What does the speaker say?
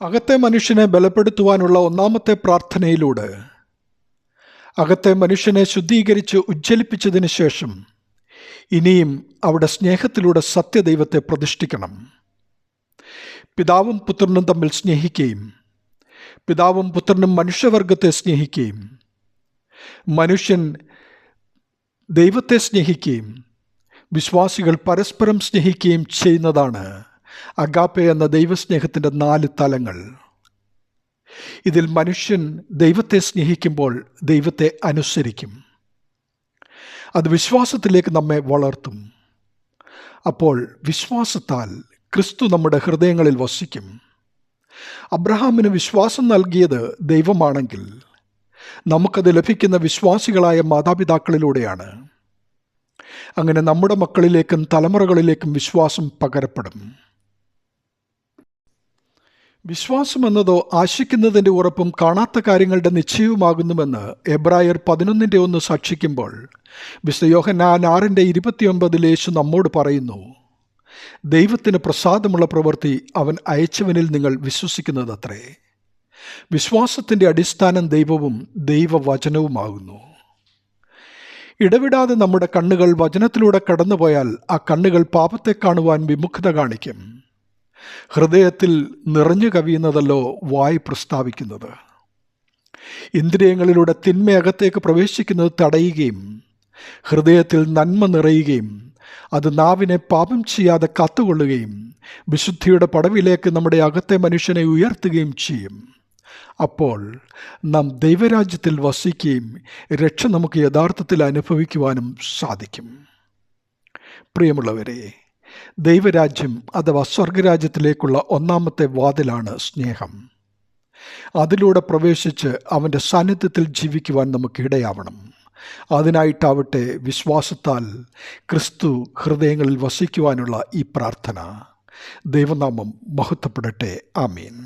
അകത്തെ മനുഷ്യനെ ബലപ്പെടുത്തുവാനുള്ള ഒന്നാമത്തെ പ്രാർത്ഥനയിലൂടെ അകത്തെ മനുഷ്യനെ ശുദ്ധീകരിച്ച് ഉജ്ജ്വലിപ്പിച്ചതിന് ശേഷം ഇനിയും അവിടെ സ്നേഹത്തിലൂടെ സത്യദൈവത്തെ പ്രതിഷ്ഠിക്കണം. പിതാവും പുത്രനും തമ്മിൽ സ്നേഹിക്കുകയും പിതാവും പുത്രനും മനുഷ്യവർഗത്തെ സ്നേഹിക്കുകയും മനുഷ്യൻ ദൈവത്തെ സ്നേഹിക്കുകയും വിശ്വാസികൾ പരസ്പരം സ്നേഹിക്കുകയും ചെയ്യുന്നതാണ് അഗാപ്പെ എന്ന ദൈവസ്നേഹത്തിൻ്റെ 4 തലങ്ങൾ. ഇതിൽ മനുഷ്യൻ ദൈവത്തെ സ്നേഹിക്കുമ്പോൾ ദൈവത്തെ അനുസരിക്കും. അത് വിശ്വാസത്തിലേക്ക് നമ്മെ വളർത്തും. അപ്പോൾ വിശ്വാസത്താൽ ക്രിസ്തു നമ്മുടെ ഹൃദയങ്ങളിൽ വസിക്കും. അബ്രഹാമിന് വിശ്വാസം നൽകിയത് ദൈവമാണെങ്കിൽ നമുക്കത് ലഭിക്കുന്ന വിശ്വാസികളായ മാതാപിതാക്കളിലൂടെയാണ്. അങ്ങനെ നമ്മുടെ മക്കളിലേക്കും തലമുറകളിലേക്കും വിശ്വാസം പകരപ്പെടും. വിശ്വാസം എന്നതോ ആശിക്കുന്നതിൻ്റെ ഉറപ്പും കാണാത്ത കാര്യങ്ങളുടെ നിശ്ചയവുമാകുന്നുവെന്ന് എബ്രായർ 11:1 സാക്ഷിക്കുമ്പോൾ വിശുദ്ധ യോഹന്നാൻ 6:29 യേശു നമ്മോട് പറയുന്നു, ദൈവത്തിന് പ്രസാദമുള്ള പ്രവൃത്തി അവൻ അയച്ചവനിൽ നിങ്ങൾ വിശ്വസിക്കുന്നതത്രേ. വിശ്വാസത്തിൻ്റെ അടിസ്ഥാനം ദൈവവും ദൈവവചനവുമാകുന്നു. ഇടവിടാതെ നമ്മുടെ കണ്ണുകൾ വചനത്തിലൂടെ കടന്നുപോയാൽ ആ കണ്ണുകൾ പാപത്തെ കാണുവാൻ വിമുഖത കാണിക്കും. ഹൃദയത്തിൽ നിറഞ്ഞു കവിയുന്നതല്ലോ വായ് പ്രസ്താവിക്കുന്നത്. ഇന്ദ്രിയങ്ങളിലൂടെ തിന്മയകത്തേക്ക് പ്രവേശിക്കുന്നത് തടയുകയും ഹൃദയത്തിൽ നന്മ നിറയുകയും അത് നാവിനെ പാപം ചെയ്യാതെ കാത്തുകൊള്ളുകയും വിശുദ്ധിയുടെ പടവിലേക്ക് നമ്മുടെ അകത്തെ മനുഷ്യനെ ഉയർത്തുകയും ചെയ്യും. അപ്പോൾ നാം ദൈവരാജ്യത്തിൽ വസിക്കുകയും രക്ഷ നമുക്ക് യഥാർത്ഥത്തിൽ അനുഭവിക്കുവാനും സാധിക്കും. പ്രിയമുള്ളവരെ, ദൈവരാജ്യം അഥവാ സ്വർഗരാജ്യത്തിലേക്കുള്ള ഒന്നാമത്തെ വാതിലാണ് സ്നേഹം. അതിലൂടെ പ്രവേശിച്ച് അവൻ്റെ സാന്നിധ്യത്തിൽ ജീവിക്കുവാൻ നമുക്ക് ഇടയാവണം. അതിനായിട്ടാവട്ടെ വിശ്വാസത്താൽ ക്രിസ്തു ഹൃദയങ്ങളിൽ വസിക്കുവാനുള്ള ഈ പ്രാർത്ഥന. ദൈവനാമം മഹത്വപ്പെടട്ടെ. ആമേൻ.